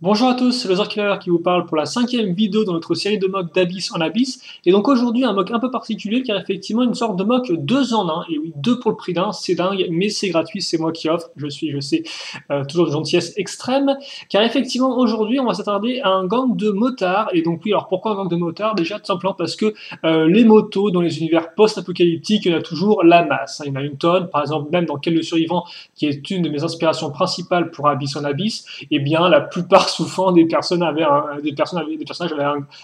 Bonjour à tous, c'est le Killer qui vous parle pour la cinquième vidéo dans notre série de mocks d'Abyss en Abyss. Et donc aujourd'hui un mock un peu particulier car effectivement une sorte de mock 2 en 1. Et oui, 2 pour le prix d'un, c'est dingue, mais c'est gratuit, c'est moi qui offre. Je sais, toujours de gentillesse extrême. Car effectivement aujourd'hui on va s'attarder à un gang de motards. Et donc oui, alors pourquoi un gang de motards? Déjà tout simplement parce que les motos dans les univers post-apocalyptiques, il y en a toujours la masse. Il y en a une tonne, par exemple même dans Quel le survivant, qui est une de mes inspirations principales pour Abyss en Abyss, et bien la plupart souvent des personnes avaient des personnages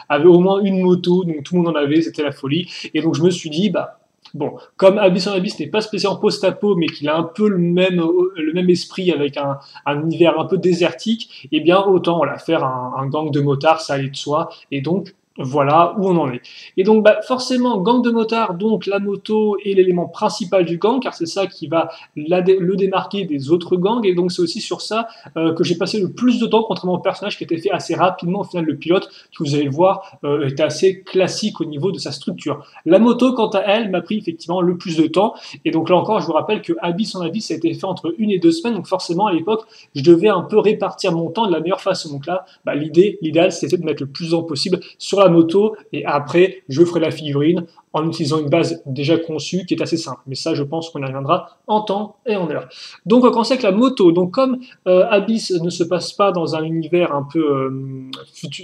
avaient au moins une moto, donc tout le monde en avait, c'était la folie. Et donc je me suis dit, bah bon, comme Abyss en Abyss n'est pas spécialement post-apo, mais qu'il a un peu le même esprit avec un univers un peu désertique, et bien autant voilà, faire un gang de motards, ça allait de soi. Et donc voilà où on en est. Et donc bah, forcément, gang de motards, donc la moto est l'élément principal du gang, car c'est ça qui va le démarquer des autres gangs, et donc c'est aussi sur ça que j'ai passé le plus de temps, contrairement au personnage qui était fait assez rapidement. Au final, le pilote, que vous allez le voir, était assez classique au niveau de sa structure. La moto, quant à elle, m'a pris effectivement le plus de temps, et donc là encore, je vous rappelle que Abyss en Abyss a été fait entre 1 et 2 semaines, donc forcément à l'époque, je devais un peu répartir mon temps de la meilleure façon. Donc là, bah, l'idéal, c'était de mettre le plus de temps possible sur la moto, et après, je ferai la figurine en utilisant une base déjà conçue qui est assez simple. Mais ça, je pense qu'on y reviendra en temps et en heure. Donc, on va commencer avec la moto. Donc, comme Abyss ne se passe pas dans un univers un peu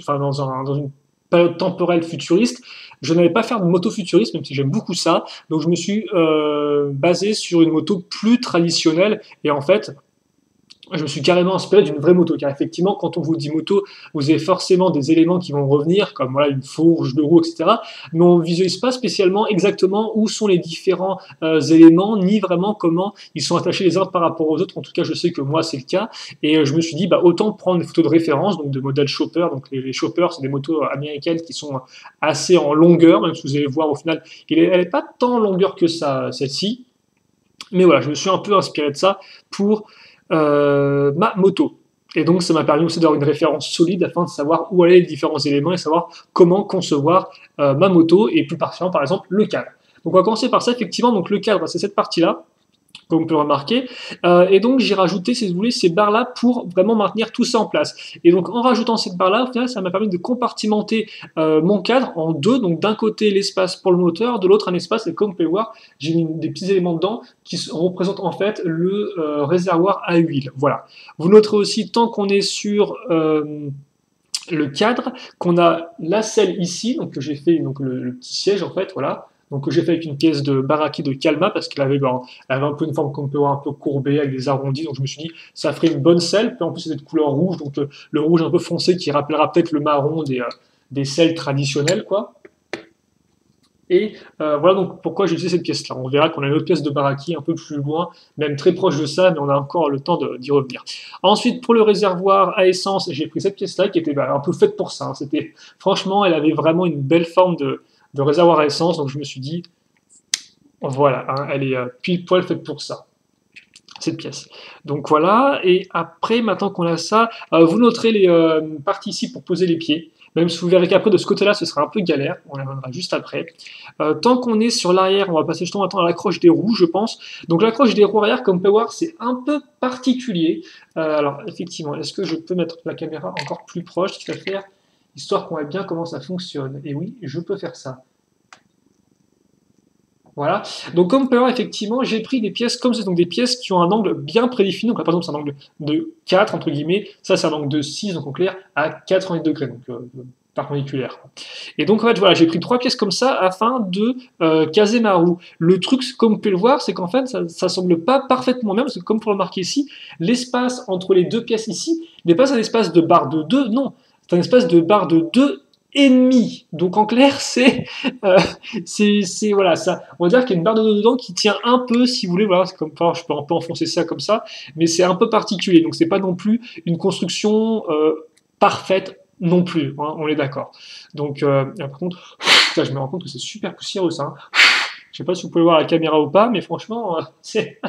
enfin, dans une période temporelle futuriste, je n'allais pas faire de moto futuriste, même si j'aime beaucoup ça. Donc, je me suis basé sur une moto plus traditionnelle. Et en fait, je me suis carrément inspiré d'une vraie moto, car effectivement, quand on vous dit moto, vous avez forcément des éléments qui vont revenir, comme voilà, une fourche de roue, etc. Mais on ne visualise pas spécialement exactement où sont les différents éléments, ni vraiment comment ils sont attachés les uns par rapport aux autres. En tout cas, je sais que moi, c'est le cas. Et je me suis dit, bah, autant prendre des photos de référence, donc de modèles Chopper. Donc les Choppers, c'est des motos américaines qui sont assez en longueur, même si vous allez voir au final, elle n'est pas tant en longueur que ça, celle-ci. Mais voilà, je me suis un peu inspiré de ça pour ma moto. Et donc, ça m'a permis aussi d'avoir une référence solide afin de savoir où allaient les différents éléments et savoir comment concevoir ma moto et plus particulièrement, par exemple, le cadre. Donc, on va commencer par ça, effectivement. Donc, le cadre, c'est cette partie-là, comme on peut le remarquer. Et donc, j'ai rajouté, si vous voulez, ces barres-là pour vraiment maintenir tout ça en place. Et donc, en rajoutant cette barre-là, au final, ça m'a permis de compartimenter mon cadre en deux. Donc, d'un côté, l'espace pour le moteur, de l'autre, un espace, et comme vous pouvez le voir, j'ai mis des petits éléments dedans qui représentent en fait le réservoir à huile. Voilà. Vous noterez aussi, tant qu'on est sur le cadre, qu'on a la selle ici, donc que j'ai fait donc le petit siège en fait, voilà. Donc que j'ai fait avec une pièce de baraki de Calma parce qu'elle avait, ben, elle avait un peu une forme qu'on peut voir un peu courbée avec des arrondis, donc je me suis dit ça ferait une bonne selle. Puis en plus c'était de couleur rouge, donc le rouge un peu foncé qui rappellera peut-être le marron des selles traditionnelles quoi. Et voilà donc pourquoi j'ai utilisé cette pièce-là. On verra qu'on a une autre pièce de Baraki un peu plus loin, même très proche de ça, mais on a encore le temps d'y revenir. Ensuite, pour le réservoir à essence, j'ai pris cette pièce-là qui était bah, un peu faite pour ça. Hein. C'était, franchement, elle avait vraiment une belle forme de réservoir à essence, donc je me suis dit, voilà, hein, elle est pile poil faite pour ça cette pièce. Donc voilà, et après, maintenant qu'on a ça, vous noterez les parties ici pour poser les pieds. Même si vous verrez qu'après, de ce côté-là, ce sera un peu galère. On y reviendra juste après. Tant qu'on est sur l'arrière, on va passer justement maintenant à l'accroche des roues, je pense. Donc l'accroche des roues arrière, comme vous pouvez voir, c'est un peu particulier. Alors, effectivement, est-ce que je peux mettre la caméra encore plus proche, quitte à faire, histoire qu'on voit bien comment ça fonctionne? Et oui, je peux faire ça. Voilà. Donc, comme vous pouvez voir, effectivement, j'ai pris des pièces comme c'est donc des pièces qui ont un angle bien prédéfini. Donc, là, par exemple, c'est un angle de 4, entre guillemets. Ça, c'est un angle de 6, donc en clair, à 90 degrés, donc perpendiculaire. Et donc, en fait, voilà, j'ai pris 3 pièces comme ça afin de caser ma roue. Le truc, comme vous pouvez le voir, c'est qu'en fait, ça semble pas parfaitement bien, parce que comme pour le marquer ici, l'espace entre les 2 pièces ici n'est pas un espace de barre de 2, non. C'est un espace de barre de 2 et demi. Donc en clair, c'est voilà ça. On va dire qu'il y a une barre de dos dedans qui tient un peu, si vous voulez. Voilà, c'est comme je peux un peu enfoncer ça comme ça, mais c'est un peu particulier. Donc c'est pas non plus une construction parfaite non plus. Hein, on est d'accord. Donc par contre, là, je me rends compte que c'est super poussiéreux ça. Hein. Je sais pas si vous pouvez voir la caméra ou pas, mais franchement, c'est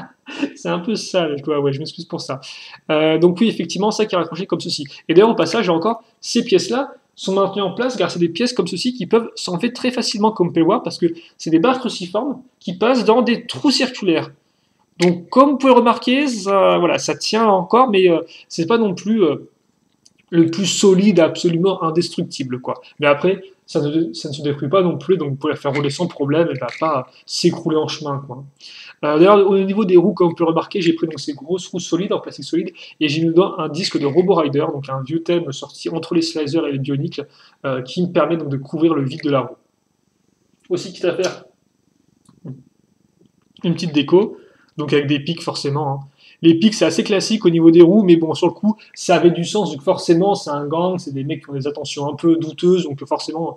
un peu sale. Je m'excuse pour ça. Donc oui, effectivement, ça qui est raccroché comme ceci. Et d'ailleurs, au passage, j'ai encore ces pièces-là sont maintenues en place grâce à des pièces comme ceci qui peuvent s'enlever très facilement, comme vous pouvez voir, parce que c'est des barres cruciformes qui passent dans des trous circulaires. Donc, comme vous pouvez le remarquer, ça, voilà, ça tient encore, mais c'est pas non plus le plus solide, absolument indestructible, quoi. Mais après, ça ne se détruit pas non plus, donc vous pouvez la faire rouler sans problème, elle ne va pas s'écrouler en chemin, quoi. D'ailleurs, au niveau des roues, comme on peut le remarquer, j'ai pris donc ces grosses roues solides, en plastique solide, et j'ai mis dedans un disque de Robo Rider, donc un vieux thème sorti entre les Slicer et les Bionic, qui me permet donc de couvrir le vide de la roue. Aussi, quitte à faire une petite déco, donc avec des pics forcément, hein. Les pics, c'est assez classique au niveau des roues, mais bon, sur le coup, ça avait du sens, donc forcément, c'est un gang, c'est des mecs qui ont des attentions un peu douteuses, donc forcément,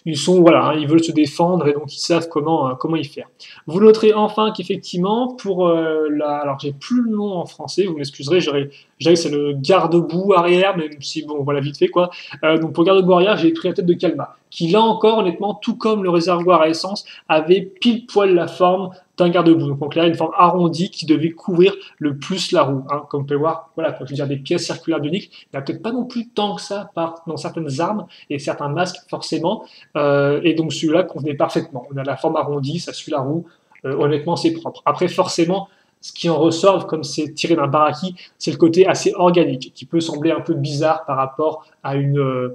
ils sont, voilà, hein, ils veulent se défendre, et donc ils savent comment y faire. Vous noterez enfin qu'effectivement, pour alors j'ai plus le nom en français, vous m'excuserez, j'avais c'est le garde-boue arrière, même si, bon, voilà, vite fait, quoi. Donc pour garde-boue arrière, j'ai pris la tête de Calma, qui là encore, honnêtement, tout comme le réservoir à essence, avait pile poil la forme d'un garde-boue. Donc là, une forme arrondie qui devait couvrir le plus la roue. Hein. Comme vous pouvez voir, voilà, quand je veux dire des pièces circulaires bioniques, il n'y a peut-être pas non plus tant que ça dans certaines armes et certains masques forcément. Et donc celui-là convenait parfaitement. On a la forme arrondie, ça suit la roue. Honnêtement, c'est propre. Après, forcément, ce qui en ressort, comme c'est tiré d'un baraki, c'est le côté assez organique, qui peut sembler un peu bizarre par rapport à une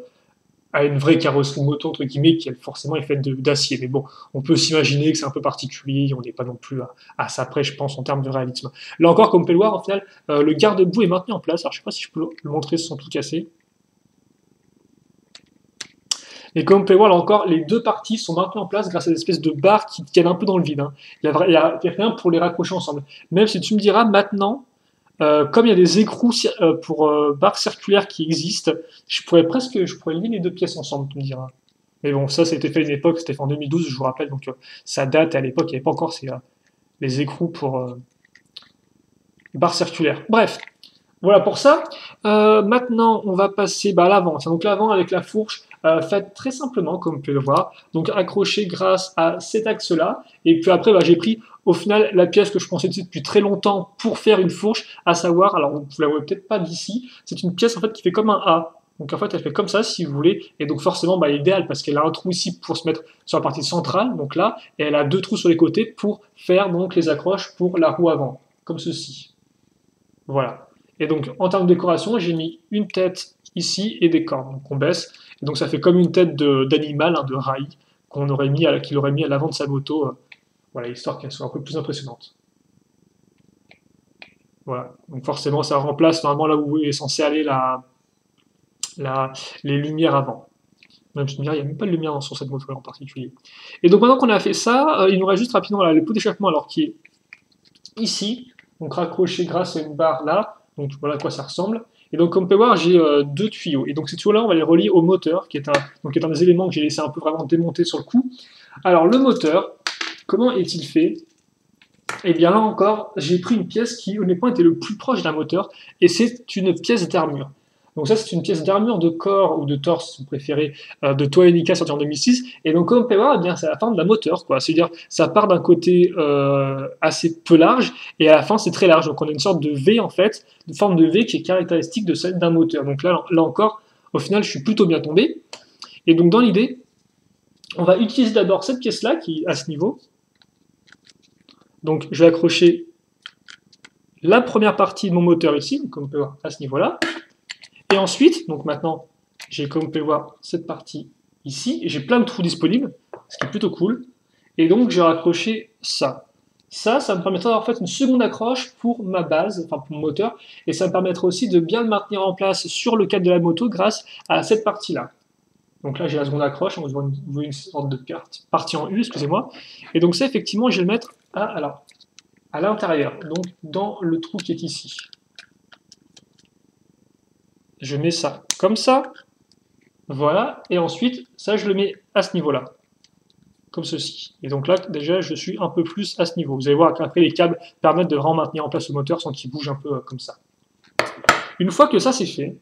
vraie carrosserie moto, entre guillemets, qui elle, forcément est faite d'acier. Mais bon, on peut s'imaginer que c'est un peu particulier, on n'est pas non plus à ça près, je pense, en termes de réalisme. Là encore, comme on peut le voir, au final, le garde-boue est maintenu en place. Alors, je ne sais pas si je peux le montrer sans tout casser. Et comme on peut le voir, là encore, les deux parties sont maintenues en place grâce à des espèces de barres qui tiennent un peu dans le vide. Hein. Il n'y a rien pour les raccrocher ensemble. Même si tu me diras, maintenant, comme il y a des écrous pour barres circulaires qui existent, je pourrais lier les deux pièces ensemble, tu me diras. Mais bon, ça, c'était fait à une époque, c'était fait en 2012, je vous rappelle, donc ça date, à l'époque, il n'y avait pas encore les écrous pour barres circulaires. Bref, voilà pour ça. Maintenant, on va passer à l'avant. Donc l'avant avec la fourche, faite très simplement, comme vous pouvez le voir. Donc accroché grâce à cet axe-là. Et puis après, j'ai pris au final la pièce que je pensais depuis très longtemps pour faire une fourche, à savoir, alors vous la voyez peut-être pas d'ici, c'est une pièce en fait qui fait comme un A. Donc en fait, elle fait comme ça si vous voulez. Et donc forcément, idéal parce qu'elle a un trou ici pour se mettre sur la partie centrale, donc là, et elle a deux trous sur les côtés pour faire donc les accroches pour la roue avant, comme ceci. Voilà. Et donc, en termes de décoration, j'ai mis une tête ici et des cornes. Donc, on baisse. Et donc, ça fait comme une tête d'animal, de rail, qu'il aurait mis à l'avant de sa moto, voilà, histoire qu'elle soit un peu plus impressionnante. Voilà. Donc, forcément, ça remplace normalement là où est censé aller les lumières avant. Même si il n'y a même pas de lumière sur cette moto-là en particulier. Et donc, maintenant qu'on a fait ça, il nous reste juste rapidement le pot d'échappement, alors qui est ici, donc raccroché grâce à une barre là. Donc voilà à quoi ça ressemble. Et donc comme on peut voir, j'ai deux tuyaux. Et donc ces tuyaux-là, on va les relier au moteur, qui est un des éléments que j'ai laissé un peu vraiment démonter sur le coup. Alors le moteur, comment est-il fait? Et bien là encore, j'ai pris une pièce qui honnêtement était le plus proche d'un moteur, et c'est une pièce d'armure. Donc ça, c'est une pièce d'armure de corps ou de torse, si vous préférez, de Toei Nika sorti en 2006. Et donc, comme on peut voir, eh bien, c'est la forme d'un moteur, quoi. C'est-à-dire, ça part d'un côté assez peu large, et à la fin, c'est très large. Donc, on a une sorte de V, en fait, de forme de V qui est caractéristique de celle d'un moteur. Donc là encore, au final, je suis plutôt bien tombé. Et donc, dans l'idée, on va utiliser d'abord cette pièce-là, qui est à ce niveau. Donc, je vais accrocher la première partie de mon moteur ici, donc, comme on peut voir, à ce niveau-là. Et ensuite, donc maintenant, j'ai comme vous pouvez voir cette partie ici, et j'ai plein de trous disponibles, ce qui est plutôt cool. Et donc, j'ai raccroché ça. Ça me permettra d'avoir en fait une seconde accroche pour ma base, enfin pour mon moteur, et ça me permettra aussi de bien le maintenir en place sur le cadre de la moto grâce à cette partie-là. Donc là, j'ai la seconde accroche, vous voyez une sorte de partie en U, excusez-moi. Et donc ça, effectivement, je vais le mettre à l'intérieur, donc dans le trou qui est ici. Je mets ça comme ça, voilà, et ensuite, ça, je le mets à ce niveau-là, comme ceci. Et donc là, déjà, je suis un peu plus à ce niveau. Vous allez voir qu'après, les câbles permettent de vraiment maintenir en place le moteur sans qu'il bouge un peu comme ça. Une fois que ça, c'est fait,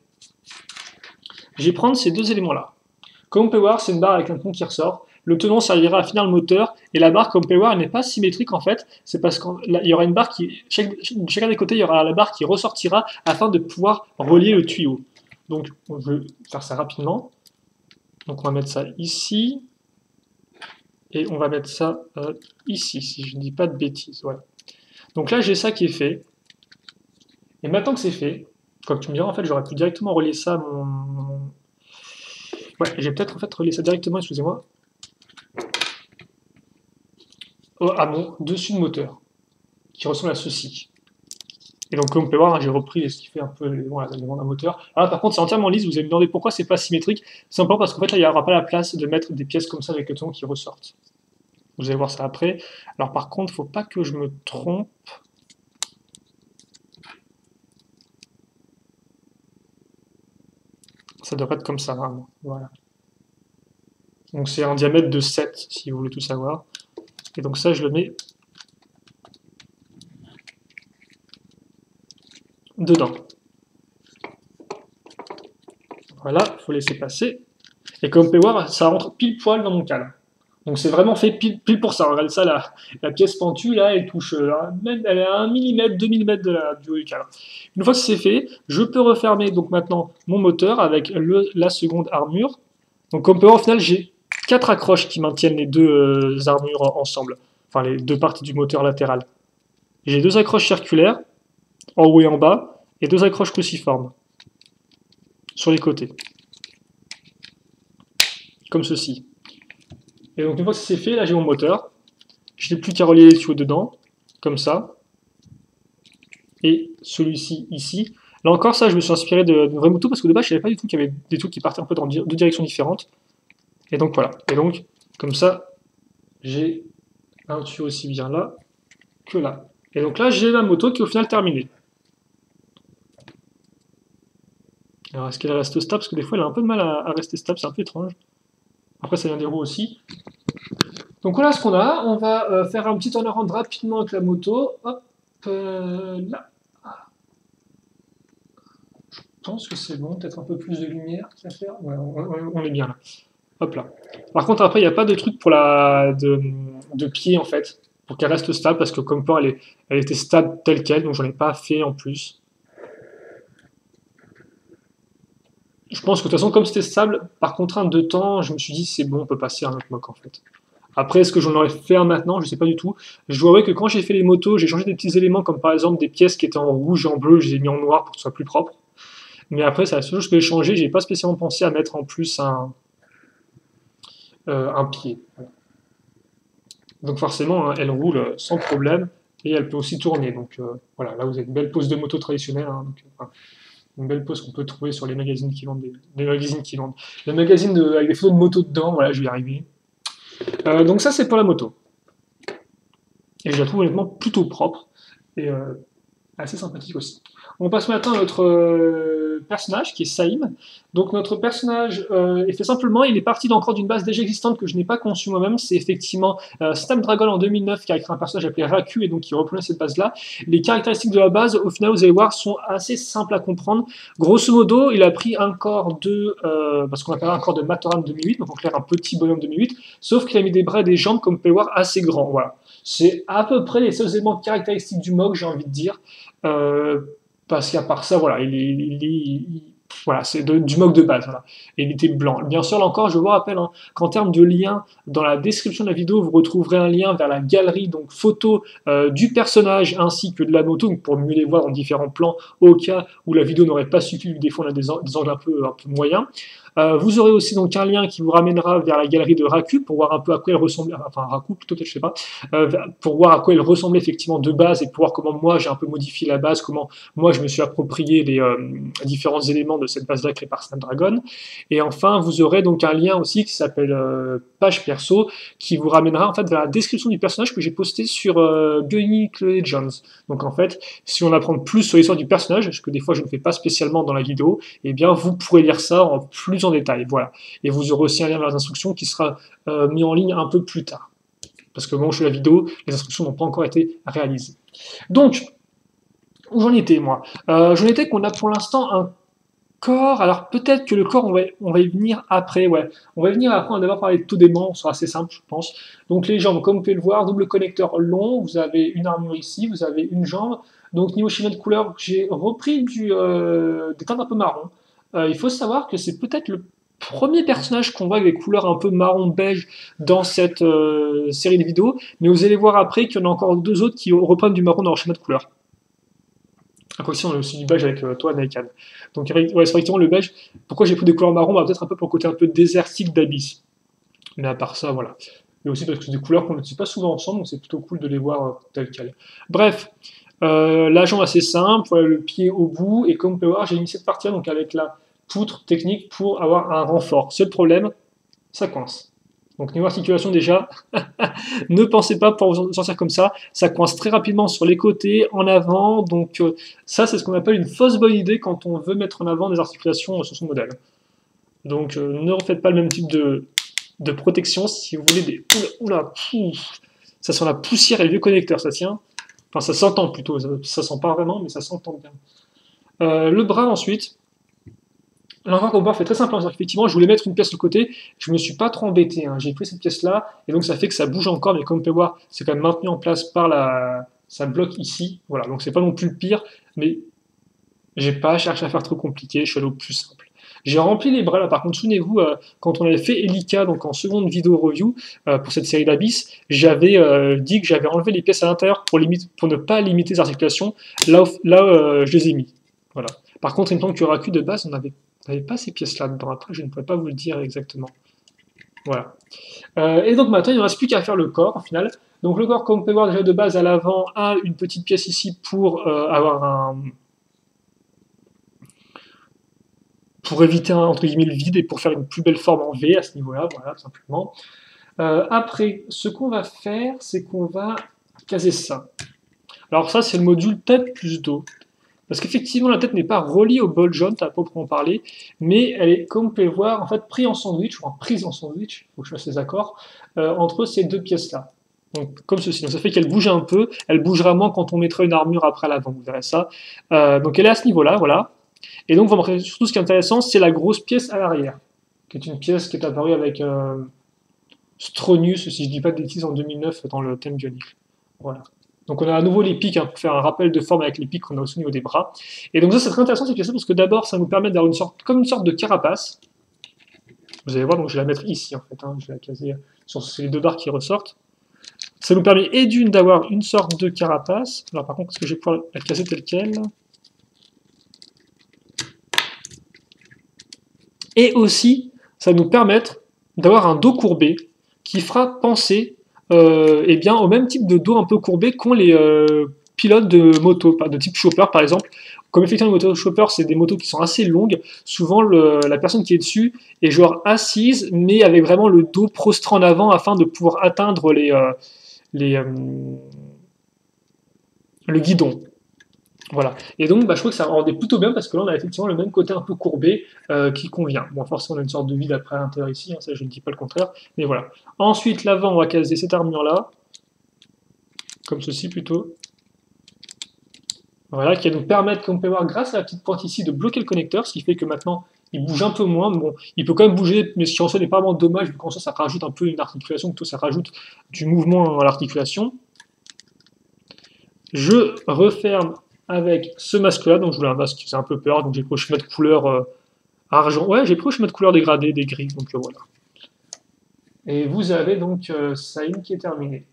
je vais prendre ces deux éléments-là. Comme on peut voir, c'est une barre avec un pont qui ressort. Le tenon servira à finir le moteur, et la barre, comme on peut voir, elle n'est pas symétrique en fait, c'est parce qu'il y aura une barre qui, chacun des côtés, il y aura la barre qui ressortira afin de pouvoir relier le tuyau. Donc, je vais faire ça rapidement. Donc, on va mettre ça ici. Et on va mettre ça ici, si je ne dis pas de bêtises. Voilà. Donc là, j'ai ça qui est fait. Et maintenant que c'est fait, Quoi que tu me diras, en fait, j'aurais pu directement relier ça à Ouais, j'ai peut-être en fait relié ça directement, excusez-moi, à mon dessus de moteur, qui ressemble à ceci. Et donc, comme on peut voir, hein, j'ai repris ce qui fait un peu l'élément d'un moteur. Alors, par contre, c'est entièrement lisse. Vous allez me demander pourquoi c'est pas symétrique. Simplement parce qu'en fait, là, il n'y aura pas la place de mettre des pièces comme ça avec le ton qui ressortent. Vous allez voir ça après. Alors, par contre, il ne faut pas que je me trompe. Ça devrait être comme ça, vraiment. Voilà. Donc, c'est un diamètre de 7, si vous voulez tout savoir. Et donc, ça, je le mets dedans. Voilà, il faut laisser passer. Et comme vous pouvez voir, ça rentre pile poil dans mon cadre. Donc c'est vraiment fait pile pour ça. Regardez ça, la pièce pentue, là, elle touche, même, elle est à 1 mm, 2 mm du haut du cadre. Une fois que c'est fait, je peux refermer donc maintenant mon moteur avec la seconde armure. Donc comme vous pouvez voir, au final, j'ai 4 accroches qui maintiennent les deux armures ensemble. Enfin, les deux parties du moteur latéral. J'ai 2 accroches circulaires, en haut et en bas, et 2 accroches cruciformes sur les côtés. Comme ceci. Et donc une fois que c'est fait, là j'ai mon moteur. Je n'ai plus qu'à relier les tuyaux dedans, comme ça. Et celui-ci ici. Là encore, ça, je me suis inspiré de vraie moto parce que de base, je savais pas du tout qu'il y avait des trucs qui partaient un peu dans deux directions différentes. Et donc voilà. Et donc, comme ça, j'ai un tuyau aussi bien là que là. Et donc là, j'ai la moto qui est au final terminée. Alors, est-ce qu'elle reste stable? Parce que des fois, elle a un peu de mal à rester stable, c'est un peu étrange. Après, ça vient des roues aussi. Donc voilà ce qu'on a. On va faire un petit turnaround rapidement avec la moto. Hop, là. Je pense que c'est bon. Peut-être un peu plus de lumière à faire. Ouais, on est bien là. Hop là. Par contre, après, il n'y a pas de truc pour de pied en fait, pour qu'elle reste stable, parce que comme port, elle était stable telle qu'elle, donc j'en ai pas fait en plus. Je pense que de toute façon, comme c'était stable, par contrainte de temps, je me suis dit c'est bon, on peut passer à un autre mock en fait. Après, est-ce que j'en aurais fait un maintenant? Je sais pas du tout. Je dois avouer que quand j'ai fait les motos, j'ai changé des petits éléments, comme par exemple des pièces qui étaient en rouge et en bleu, je les ai mis en noir pour que ce soit plus propre. Mais après, c'est la seule chose que j'ai changé. J'ai pas spécialement pensé à mettre en plus un pied. Voilà. Donc forcément, hein, elle roule sans problème et elle peut aussi tourner. Donc voilà, là vous avez une belle pose de moto traditionnelle. Hein, donc, une belle pose qu'on peut trouver sur les magazines qui vendent des magazines qui vendent. Le magazine avec des photos de moto dedans, voilà, je vais y arriver. Donc ça c'est pour la moto. Et je la trouve honnêtement plutôt propre et assez sympathique aussi. On passe maintenant à notre personnage qui est Saïm. Donc notre personnage est fait simplement, il est parti encore d'une base déjà existante que je n'ai pas conçue moi-même. C'est effectivement Snapdragon en 2009 qui a créé un personnage appelé Raku et donc qui reprenait cette base-là. Les caractéristiques de la base, au final, vous allez voir, sont assez simples à comprendre. Grosso modo, il a pris un corps de, parce qu'on appelle un corps de Matoran 2008, donc en clair un petit bonhomme 2008, sauf qu'il a mis des bras et des jambes, comme vous pouvez le voir, assez grands. Voilà. C'est à peu près les seuls éléments caractéristiques du MOG, j'ai envie de dire. Parce qu'à part ça, voilà, voilà, c'est du MOG de base. Voilà. Et il était blanc. Bien sûr, là encore, je vous rappelle hein, qu'en termes de lien, dans la description de la vidéo, vous retrouverez un lien vers la galerie, donc photo du personnage ainsi que de la moto, donc pour mieux les voir en différents plans, au cas où la vidéo n'aurait pas suffi, des fois on a des angles un peu moyens. Vous aurez aussi donc un lien qui vous ramènera vers la galerie de Raku pour voir un peu à quoi elle ressemble, enfin Raku plutôt peut-être je sais pas, pour voir à quoi elle ressemblait effectivement de base et pour voir comment moi j'ai un peu modifié la base, comment moi je me suis approprié les différents éléments de cette base-là créée par Snapdragon. Et enfin vous aurez donc un lien aussi qui s'appelle page perso qui vous ramènera en fait vers la description du personnage que j'ai posté sur Bionic Legends. Donc en fait si on apprend plus sur l'histoire du personnage, ce que des fois je ne fais pas spécialement dans la vidéo, eh bien vous pourrez lire ça en plus en détail, voilà. Et vous aurez aussi un lien vers les instructions qui sera mis en ligne un peu plus tard. Parce que bon, je fais la vidéo, les instructions n'ont pas encore été réalisées. Donc, où j'en étais, moi j'en étais qu'on a pour l'instant un corps, alors peut-être que le corps, on va y venir après, ouais. On va y venir après, on va d'abord parler de tout démon, ce sera assez simple, je pense. Donc les jambes, comme vous pouvez le voir, double connecteur long, vous avez une armure ici, vous avez une jambe. Donc niveau schéma de couleur, j'ai repris des teintes un peu marron. Il faut savoir que c'est peut-être le premier personnage qu'on voit avec des couleurs un peu marron-beige dans cette série de vidéos, mais vous allez voir après qu'il y en a encore deux autres qui reprennent du marron dans leur schéma de couleur. À quoi on a aussi du beige avec toi, Naked. Donc, ouais, c'est effectivement le beige. Pourquoi j'ai pris des couleurs marron? Bah, peut-être un peu pour le côté un peu désertique d'Abyss. Mais à part ça, voilà. Et aussi parce que c'est des couleurs qu'on n'utilise pas souvent ensemble, donc c'est plutôt cool de les voir telles quelles. Bref, la jambe assez simple, voilà, le pied au bout, et comme on peut voir, j'ai mis cette partie-là donc avec la poutre technique pour avoir un renfort. Seul problème, ça coince. Donc niveau articulation déjà, ne pensez pas pour vous sortir comme ça coince très rapidement sur les côtés, en avant, donc ça c'est ce qu'on appelle une fausse bonne idée quand on veut mettre en avant des articulations sur son modèle. Donc ne refaites pas le même type de protection si vous voulez des... Oula, ça sent la poussière et le vieux connecteur, ça tient. Enfin ça s'entend plutôt, ça sent pas vraiment, mais ça s'entend bien. Le bras ensuite, l'envers combat fait très simple, hein. Effectivement, je voulais mettre une pièce de côté, je me suis pas trop embêté, hein. J'ai pris cette pièce-là, et donc ça fait que ça bouge encore, mais comme on peut voir, c'est quand même maintenu en place par la... ça bloque ici, voilà, donc c'est pas non plus le pire, mais j'ai pas cherché à faire trop compliqué, je suis allé au plus simple. J'ai rempli les bras là, par contre, souvenez-vous, quand on avait fait Elika, donc en seconde vidéo review, pour cette série d'Abyss, j'avais dit que j'avais enlevé les pièces à l'intérieur pour ne pas limiter les articulations, là je les ai mis. Voilà. Par contre, il me semble que Raku de base, on n'avait pas ces pièces-là dedans. Après, je ne pourrais pas vous le dire exactement. Voilà. Et donc maintenant, il ne reste plus qu'à faire le corps, au final. Donc le corps, comme on peut voir déjà de base à l'avant, a une petite pièce ici pour avoir un... pour éviter entre guillemets le vide et pour faire une plus belle forme en V à ce niveau-là, voilà, tout simplement. Après, ce qu'on va faire, c'est qu'on va caser ça. Alors ça, c'est le module tête plus dos. Parce qu'effectivement, la tête n'est pas reliée au ball joint à proprement parler, mais elle est, comme vous pouvez le voir, en fait, prise en sandwich, ou en prise en sandwich, il faut que je fasse les accords, entre ces deux pièces-là. Donc, comme ceci. Donc, ça fait qu'elle bouge un peu, elle bougera moins quand on mettra une armure après à l'avant, vous verrez ça. Donc, elle est à ce niveau-là, voilà. Et donc, surtout, ce qui est intéressant, c'est la grosse pièce à l'arrière, qui est une pièce qui est apparue avec Stronius, si je ne dis pas de bêtises, en 2009 dans le thème bionique. Voilà. Donc on a à nouveau les pics, hein, pour faire un rappel de forme avec les pics qu'on a aussi au niveau des bras. Et donc ça c'est très intéressant cette pièce parce que d'abord ça nous permet d'avoir comme une sorte de carapace. Vous allez voir, donc je vais la mettre ici en fait, hein, je vais la caser sur ces deux barres qui ressortent. Ça nous permet et d'une d'avoir une sorte de carapace. Alors par contre, est-ce que je vais pouvoir la caser telle quelle? Et aussi, ça va nous permettre d'avoir un dos courbé qui fera penser eh bien, au même type de dos un peu courbé qu'ont les pilotes de moto, de type chopper par exemple. Comme effectivement les motos chopper, c'est des motos qui sont assez longues, souvent la personne qui est dessus est genre assise, mais avec vraiment le dos prostré en avant afin de pouvoir atteindre le guidon. Voilà. Et donc, je trouve que ça rendait plutôt bien parce que là, on a effectivement le même côté un peu courbé qui convient. Bon, forcément, on a une sorte de vide après à l'intérieur ici, hein, ça je ne dis pas le contraire, mais voilà. Ensuite, l'avant, on va caser cette armure-là, comme ceci plutôt. Voilà, qui va nous permettre, comme on peut voir, grâce à la petite pointe ici, de bloquer le connecteur, ce qui fait que maintenant, il bouge un peu moins. Bon, il peut quand même bouger, mais ce qui en soi n'est pas vraiment dommage, vu qu'en soi, ça rajoute un peu une articulation, plutôt ça rajoute du mouvement à l'articulation. Je referme avec ce masque-là, donc je voulais un masque qui faisait un peu peur, donc j'ai pris au schéma de couleur argent. Ouais, j'ai pris au schéma de couleur dégradé, des gris, donc voilà. Et vous avez donc Saïm qui est terminé.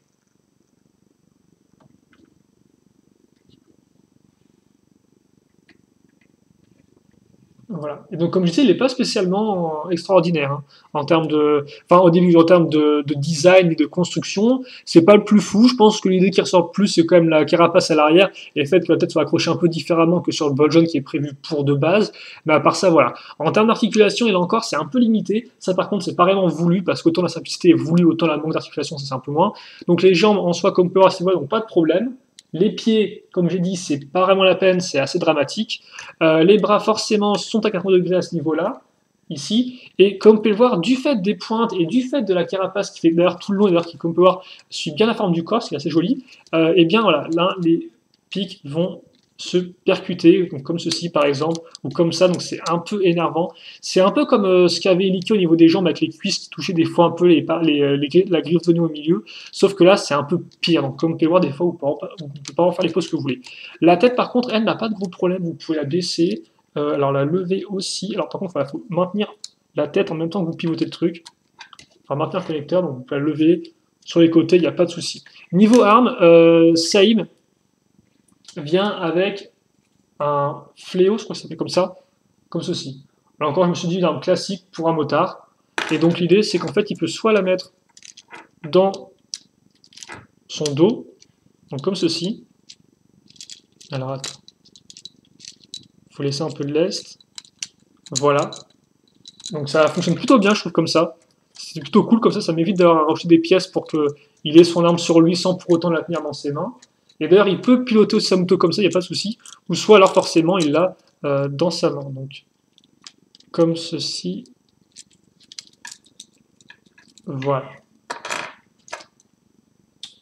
Voilà. Et donc, comme je disais, il n'est pas spécialement extraordinaire, hein, en termes de, enfin, au début, en termes de design et de construction, c'est pas le plus fou. Je pense que l'idée qui ressort le plus, c'est quand même la carapace à l'arrière et le fait que la tête soit accrochée un peu différemment que sur le ball joint qui est prévu pour de base. Mais à part ça, voilà. En termes d'articulation, et là encore, c'est un peu limité. Ça, par contre, c'est pas vraiment voulu parce qu'autant la simplicité est voulue, autant la manque d'articulation, c'est un peu moins. Donc, les jambes en soi, comme on peut voir, n'ont pas de problème. Les pieds, comme j'ai dit, c'est pas vraiment la peine, c'est assez dramatique. Les bras, forcément, sont à 80 degrés à ce niveau-là, ici. Et comme vous pouvez le voir, du fait des pointes et du fait de la carapace qui fait d'ailleurs tout le long, et d'ailleurs qui, comme vous pouvez voir, suit bien la forme du corps, ce qui est assez joli, et bien voilà, là, les pics vont se percuter, donc comme ceci par exemple, ou comme ça, donc c'est un peu énervant. C'est un peu comme ce qu'avait Eliki au niveau des jambes avec les cuisses qui touchaient des fois un peu la griffe de nez au milieu, sauf que là c'est un peu pire, donc comme vous pouvez voir des fois vous ne pouvez pas en faire les poses que vous voulez. La tête par contre, elle n'a pas de gros problème, vous pouvez la baisser, alors la lever aussi, alors par contre il faut maintenir la tête en même temps que vous pivotez le truc, enfin maintenir le connecteur, donc vous pouvez la lever sur les côtés, il n'y a pas de souci. Niveau arme, Saïm vient avec un fléau, je crois que ça s'appelle comme ceci. Alors encore, je me suis dit une arme classique pour un motard. Et donc l'idée, c'est qu'en fait, il peut soit la mettre dans son dos, donc comme ceci. Alors attends, il faut laisser un peu de lest. Voilà. Donc ça fonctionne plutôt bien, je trouve, comme ça. C'est plutôt cool, comme ça m'évite d'avoir à rajouter des pièces pour qu'il ait son arme sur lui sans pour autant la tenir dans ses mains. Et d'ailleurs, il peut piloter aussi sa moto comme ça, il n'y a pas de souci. Ou soit alors forcément, il l'a dans sa main. Donc, comme ceci. Voilà.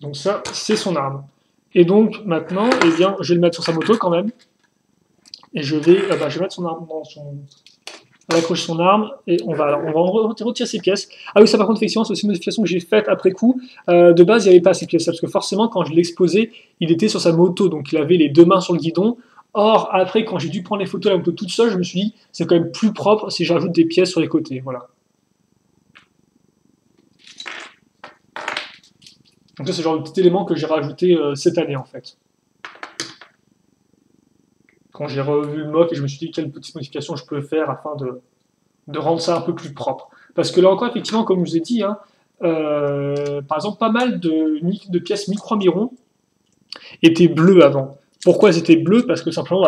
Donc ça, c'est son arme. Et donc, maintenant, eh bien, je vais le mettre sur sa moto quand même. Et je vais mettre son arme dans son... Elle accroche son arme et on va retirer ses pièces. Ah oui, ça par contre, effectivement, c'est aussi une modification que j'ai faite après coup. De base, il n'y avait pas ces pièces-là, parce que forcément, quand je l'ai exposé, il était sur sa moto, donc il avait les deux mains sur le guidon. Or, après, quand j'ai dû prendre les photos de la moto toute seule, je me suis dit, c'est quand même plus propre si j'ajoute des pièces sur les côtés. Voilà. Donc ça, c'est le genre de petit élément que j'ai rajouté cette année, en fait. Quand j'ai revu le mock et je me suis dit quelle petite modification je peux faire afin de rendre ça un peu plus propre. Parce que là encore, effectivement, comme je vous ai dit, hein, par exemple, pas mal de pièces micro-mirons étaient bleues avant. Pourquoi elles étaient bleues? Parce que simplement,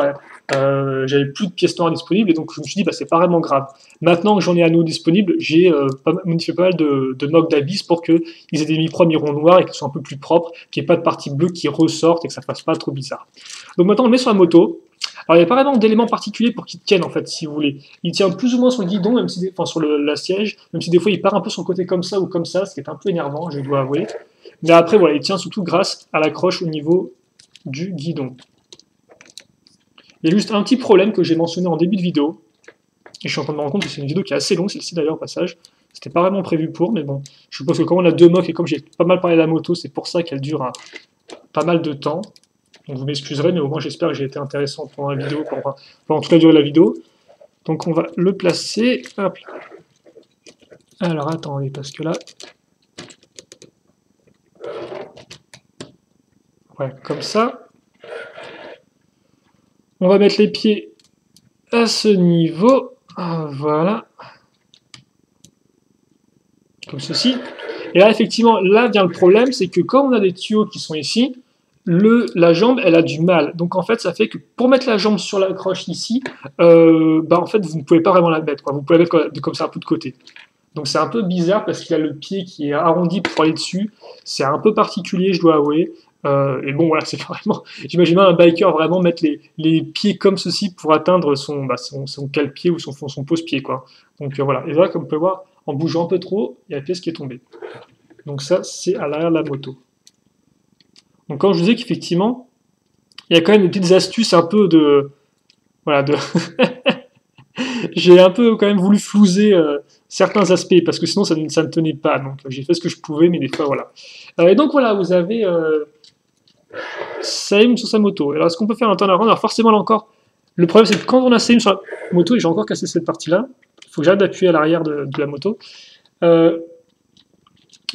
j'avais plus de pièces noires disponibles et donc je me suis dit, c'est pas vraiment grave. Maintenant que j'en ai à nouveau disponible, j'ai modifié pas mal de mocks d'Abyss pour qu'ils aient des micro-mirons noirs et qu'ils soient un peu plus propres, qu'il n'y ait pas de parties bleues qui ressortent et que ça fasse pas trop bizarre. Donc maintenant, on le met sur la moto. Alors, il n'y a pas vraiment d'éléments particuliers pour qu'il tienne, en fait, si vous voulez. Il tient plus ou moins sur le guidon, même si enfin, sur la siège, même si des fois il part un peu sur le côté comme ça ou comme ça, ce qui est un peu énervant, je dois avouer. Mais après, voilà, il tient surtout grâce à l'accroche au niveau du guidon. Il y a juste un petit problème que j'ai mentionné en début de vidéo, et je suis en train de me rendre compte que c'est une vidéo qui est assez longue, celle-ci d'ailleurs, au passage. C'était pas vraiment prévu pour, mais bon, je suppose que comme on a deux mocks et comme j'ai pas mal parlé de la moto, c'est pour ça qu'elle dure pas mal de temps. Donc vous m'excuserez, mais au moins j'espère que j'ai été intéressant pendant la vidéo, pendant toute la durée de la vidéo. Donc on va le placer. Hop. Alors attendez, parce que là... Ouais, comme ça. On va mettre les pieds à ce niveau. Voilà. Comme ceci. Et là, effectivement, là vient le problème, c'est que quand on a des tuyaux qui sont ici, la jambe, elle a du mal. Donc en fait, ça fait que pour mettre la jambe sur la croche ici, en fait, vous ne pouvez pas vraiment la mettre. Vous pouvez la mettre comme ça un peu de côté. Donc c'est un peu bizarre parce qu'il a le pied qui est arrondi pour aller dessus. C'est un peu particulier, je dois avouer. Et bon, voilà, c'est vraiment... J'imagine un biker vraiment mettre les pieds comme ceci pour atteindre son cale-pied ou son pose-pied, quoi. Donc voilà. Et voilà, comme vous pouvez voir, en bougeant un peu trop, il y a la pièce qui est tombée. Donc ça, c'est à l'arrière de la moto. Donc quand je disais qu'effectivement, il y a quand même des petites astuces un peu de... Voilà, j'ai un peu quand même voulu flouser certains aspects, parce que sinon ça ne tenait pas. Donc j'ai fait ce que je pouvais, mais des fois, voilà. Et donc voilà, vous avez Same sur sa moto. Alors, est-ce qu'on peut faire un turnaround? Alors, forcément, là encore, le problème, c'est que quand on a Same sur la moto, et j'ai encore cassé cette partie-là, il faut que j'arrête d'appuyer à l'arrière de la moto.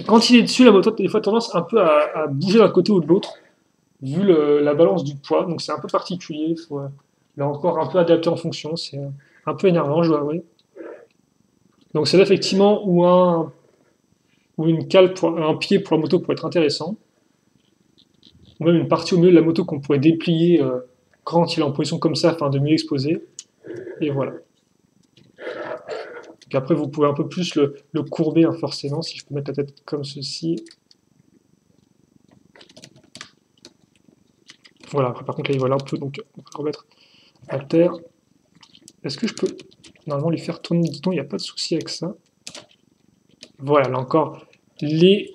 Quand il est dessus, la moto a des fois tendance un peu à bouger d'un côté ou de l'autre, vu la balance du poids. Donc, c'est un peu particulier. Il faut là encore un peu adapter en fonction. C'est un peu énervant, je dois avouer. Donc, c'est là, effectivement, où une cale, un pied pour la moto pourrait être intéressant. Ou même une partie au milieu de la moto qu'on pourrait déplier quand il est en position comme ça, afin de mieux exposer. Et voilà. Donc après, vous pouvez un peu plus le courber, hein, forcément, si je peux mettre la tête comme ceci. Voilà, après, par contre, là, il vole un peu, donc on va le remettre à terre. Est-ce que je peux, normalement, lui faire tourner le guidon? Il n'y a pas de souci avec ça. Voilà, là encore, les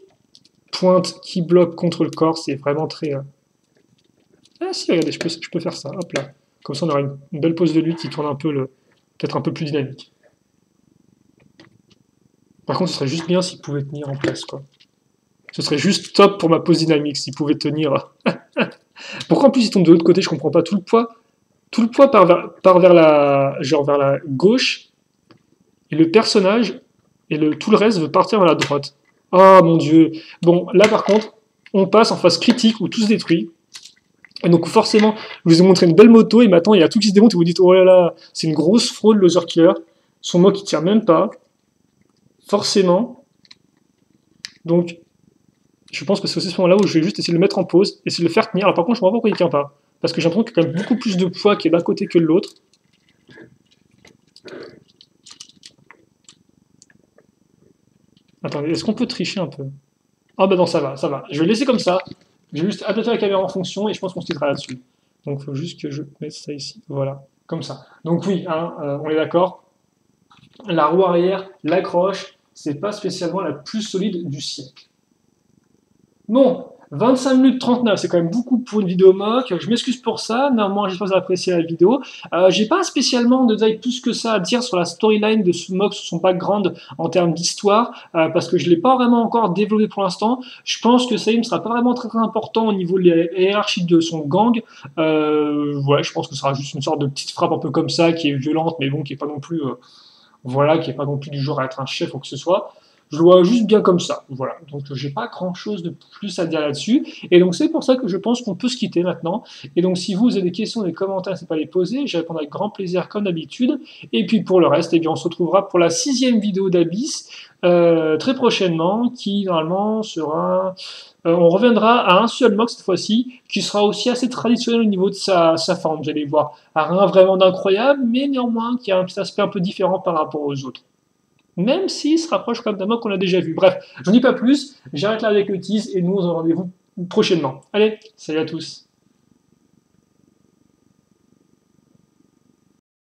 pointes qui bloquent contre le corps, c'est vraiment très... Ah si, regardez, je peux faire ça, hop là. Comme ça, on aura une belle pose de lui qui tourne un peu, peut-être un peu plus dynamique. Par contre, ce serait juste bien s'il pouvait tenir en place, quoi. Ce serait juste top pour ma pose dynamique, s'il pouvait tenir. Pourquoi en plus il tombe de l'autre côté, je comprends pas. Tout le poids part vers la gauche, et le personnage, et tout le reste veut partir vers la droite. Oh mon dieu. Bon, là par contre, on passe en phase critique où tout se détruit. Et donc forcément, je vous ai montré une belle moto, et maintenant il y a tout qui se démonte, et vous dites, oh là là, c'est une grosse fraude, Loser Killer. Son mock, il tient même pas, forcément. Donc, je pense que c'est aussi ce moment-là où je vais juste essayer de le mettre en pause, essayer de le faire tenir. Alors par contre, je ne comprends pas pourquoi il ne tient pas. Parce que j'ai l'impression qu'il y a quand même beaucoup plus de poids qui est d'un côté que de l'autre. Attendez, est-ce qu'on peut tricher un peu? Ah bah non, ça va, ça va. Je vais le laisser comme ça. Je vais juste adapter la caméra en fonction et je pense qu'on se titrera là-dessus. Donc il faut juste que je mette ça ici. Voilà, comme ça. Donc oui, hein, on est d'accord. La roue arrière, l'accroche, c'est pas spécialement la plus solide du siècle. Bon, 25 minutes 39, c'est quand même beaucoup pour une vidéo mock. Je m'excuse pour ça, néanmoins j'espère que vous avez apprécié la vidéo. J'ai pas spécialement de détails plus que ça à dire sur la storyline de ce mock, sur son background en termes d'histoire, parce que je l'ai pas vraiment encore développé pour l'instant. Je pense que ça ne sera pas vraiment très important au niveau de la hiérarchie de son gang. Ouais, je pense que ce sera juste une sorte de petite frappe un peu comme ça, qui est violente, mais bon, qui est pas non plus, voilà, qui est pas non plus du genre à être un chef ou que ce soit. Je le vois juste bien comme ça, voilà. Donc j'ai pas grand chose de plus à dire là-dessus. Et donc c'est pour ça que je pense qu'on peut se quitter maintenant. Et donc si vous avez des questions, des commentaires, n'hésitez pas à les poser. Je répondrai avec grand plaisir comme d'habitude. Et puis pour le reste, eh bien, on se retrouvera pour la 6e vidéo d'Abyss très prochainement, qui normalement sera... on reviendra à un seul mock cette fois-ci, qui sera aussi assez traditionnel au niveau de sa forme, vous allez voir. Rien vraiment d'incroyable, mais néanmoins qui a un petit aspect un peu différent par rapport aux autres. Même s'il se rapproche quand même d'un mock qu'on a déjà vu. Bref, je n'en dis pas plus, j'arrête là avec le tease et nous on se rendez-vous prochainement. Allez, salut à tous.